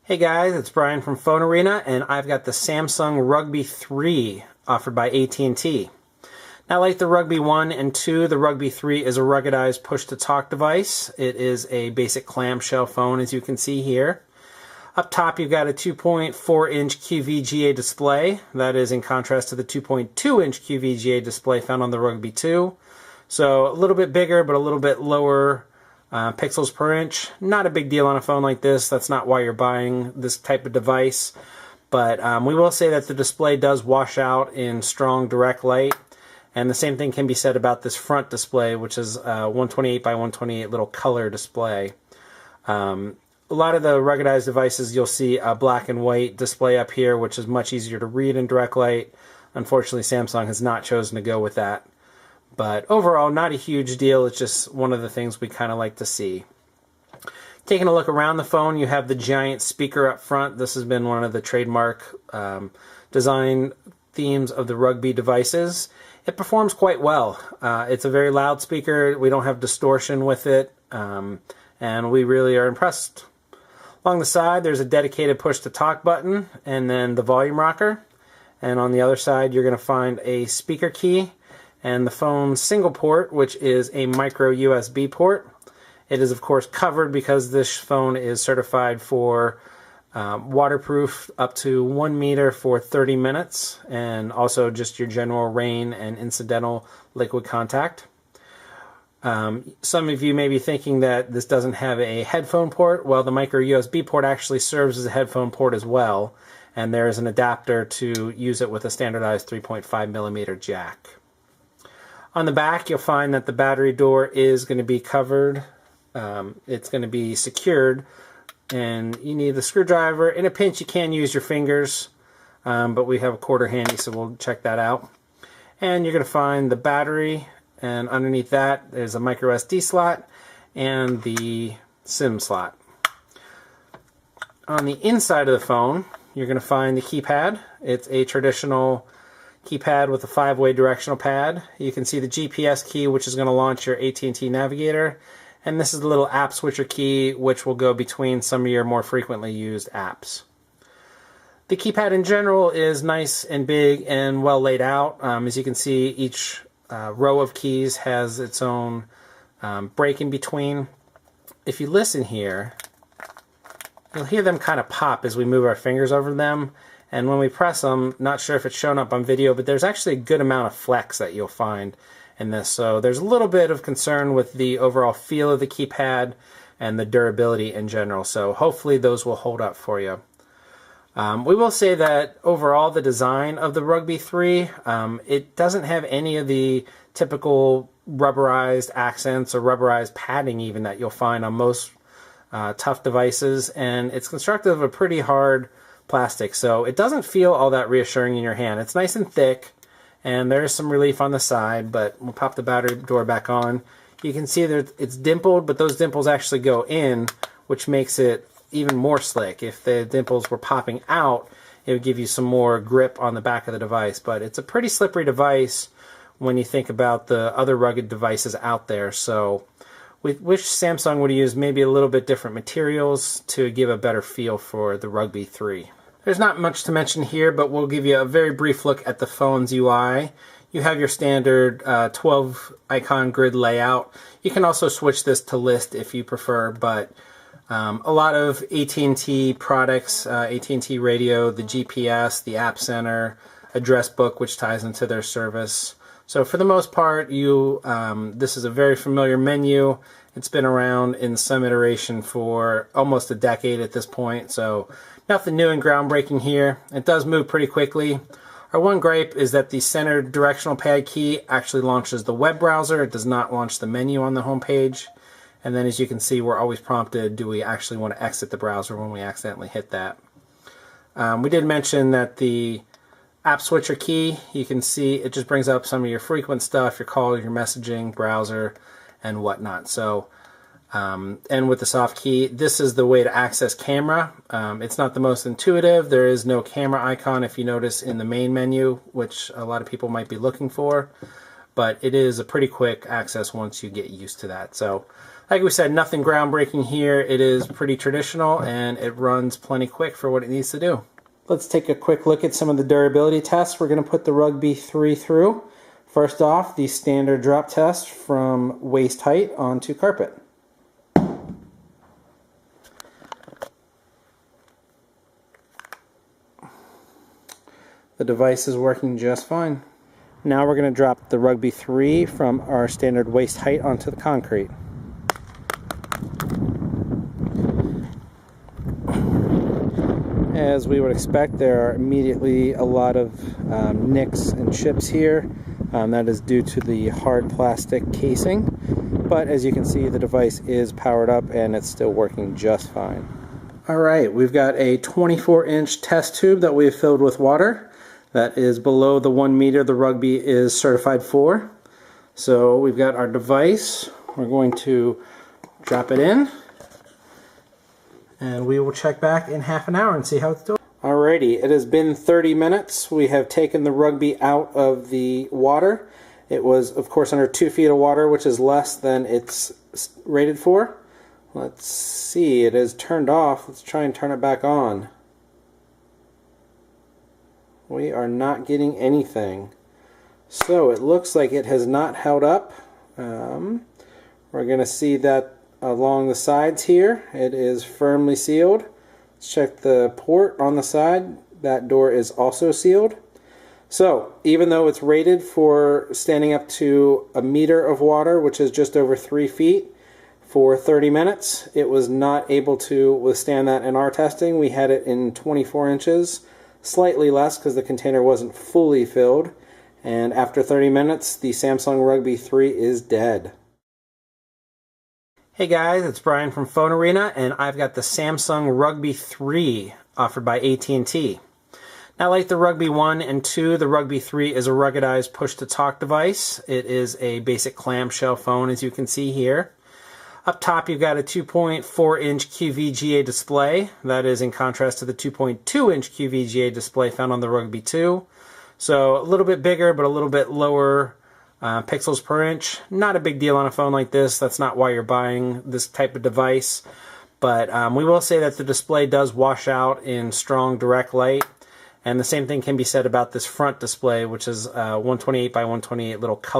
Hey guys, it's Brian from Phone Arena, and I've got the Samsung Rugby 3 offered by AT&T. Now, like the Rugby 1 and 2, the Rugby 3 is a ruggedized push-to-talk device. It is a basic clamshell phone, as you can see here. Up top, you've got a 2.4-inch QVGA display. That is in contrast to the 2.2-inch QVGA display found on the Rugby 2. So a little bit bigger, but a little bit lower pixels per inch. Not a big deal on a phone like this. That's not why you're buying this type of device. But we will say that the display does wash out in strong direct light. And the same thing can be said about this front display, which is a 128 by 128 little color display. A lot of the ruggedized devices, you'll see a black and white display up here, which is much easier to read in direct light. Unfortunately, Samsung has not chosen to go with that. But overall, not a huge deal. It's just one of the things we kind of like to see. Taking a look around the phone, you have the giant speaker up front. This has been one of the trademark design themes of the Rugby devices. It performs quite well. It's a very loud speaker. We don't have distortion with it, and we really are impressed. Along the side, there's a dedicated push-to-talk button, and then the volume rocker. And on the other side, you're going to find a speaker key and the phone's single port, which is a micro USB port. It is, of course, covered because this phone is certified for waterproof up to 1 meter for 30 minutes, and also just your general rain and incidental liquid contact. Some of you may be thinking that this doesn't have a headphone port. Well, the micro USB port actually serves as a headphone port as well, and there is an adapter to use it with a standardized 3.5 millimeter jack. On the back, you'll find that the battery door is going to be covered. It's going to be secured, and you need a screwdriver. In a pinch, you can use your fingers, but we have a quarter handy, so we'll check that out. And you're going to find the battery, and underneath that, there's a micro SD slot and the SIM slot. On the inside of the phone, you're going to find the keypad. It's a traditional keypad with a 5-way directional pad. You can see the GPS key, which is going to launch your AT&T Navigator, and this is the little app switcher key, which will go between some of your more frequently used apps. The keypad in general is nice and big and well laid out. As you can see, each row of keys has its own break in between. If you listen here, you'll hear them kind of pop as we move our fingers over them. And when we press them, not sure if it's shown up on video, but there's actually a good amount of flex that you'll find in this. So there's a little bit of concern with the overall feel of the keypad and the durability in general. So hopefully those will hold up for you. We will say that overall the design of the Rugby 3, it doesn't have any of the typical rubberized accents or rubberized padding even that you'll find on most tough devices. And it's constructed of a pretty hard plastic, so it doesn't feel all that reassuring in your hand. It's nice and thick, and there is some relief on the side, but we'll pop the battery door back on. You can see that it's dimpled, but those dimples actually go in, which makes it even more slick. If the dimples were popping out, it would give you some more grip on the back of the device, but it's a pretty slippery device when you think about the other rugged devices out there. So we wish Samsung would have used maybe a little bit different materials to give a better feel for the Rugby 3. There's not much to mention here, but we'll give you a very brief look at the phone's UI. You have your standard 12 icon grid layout. You can also switch this to list if you prefer, but a lot of AT&T products, AT&T Radio, the GPS, the App Center, address book, which ties into their service. So for the most part, this is a very familiar menu. It's been around in some iteration for almost a decade at this point, so nothing new and groundbreaking here. It does move pretty quickly. Our one gripe is that the center directional pad key actually launches the web browser. It does not launch the menu on the home page. And then as you can see, we're always prompted, do we actually want to exit the browser when we accidentally hit that? We did mention that the app switcher key, you can see it just brings up some of your frequent stuff, your calls, your messaging, browser, and whatnot. So, and with the soft key, this is the way to access camera. It's not the most intuitive. There is no camera icon, if you notice, in the main menu, which a lot of people might be looking for. But it is a pretty quick access once you get used to that. So Like we said, nothing groundbreaking here. It is pretty traditional and it runs plenty quick for what it needs to do. Let's take a quick look at some of the durability tests we're going to put the Rugby 3 through. First off, the standard drop test from waist height onto carpet. The device is working just fine. Now we're going to drop the Rugby 3 from our standard waist height onto the concrete. As we would expect, there are immediately a lot of nicks and chips here. That is due to the hard plastic casing. But as you can see, the device is powered up and it's still working just fine. Alright, we've got a 24-inch test tube that we've filled with water. That is below the 1 meter the Rugby is certified for. So we've got our device. We're going to drop it in. And we will check back in half an hour and see how it's doing. Alrighty, it has been 30 minutes. We have taken the Rugby out of the water. It was, of course, under 2 feet of water, which is less than it's rated for. Let's see, it is turned off. Let's try and turn it back on. We are not getting anything. So it looks like it has not held up. We're going to see that along the sides here, it is firmly sealed. Let's check the port on the side. That door is also sealed. So even though it's rated for standing up to 1 meter of water, which is just over 3 feet, for 30 minutes, it was not able to withstand that in our testing. We had it in 24 inches, slightly less because the container wasn't fully filled. And after 30 minutes, the Samsung Rugby 3 is dead. Hey guys, it's Brian from Phone Arena, and I've got the Samsung Rugby 3 offered by AT&T. Now, like the Rugby 1 and 2, the Rugby 3 is a ruggedized push-to-talk device. It is a basic clamshell phone, as you can see here. Up top, you've got a 2.4-inch QVGA display. That is in contrast to the 2.2-inch QVGA display found on the Rugby 2. So a little bit bigger, but a little bit lower pixels per inch. Not a big deal on a phone like this. That's not why you're buying this type of device. But we will say that the display does wash out in strong direct light. And the same thing can be said about this front display, which is 128 by 128 little color.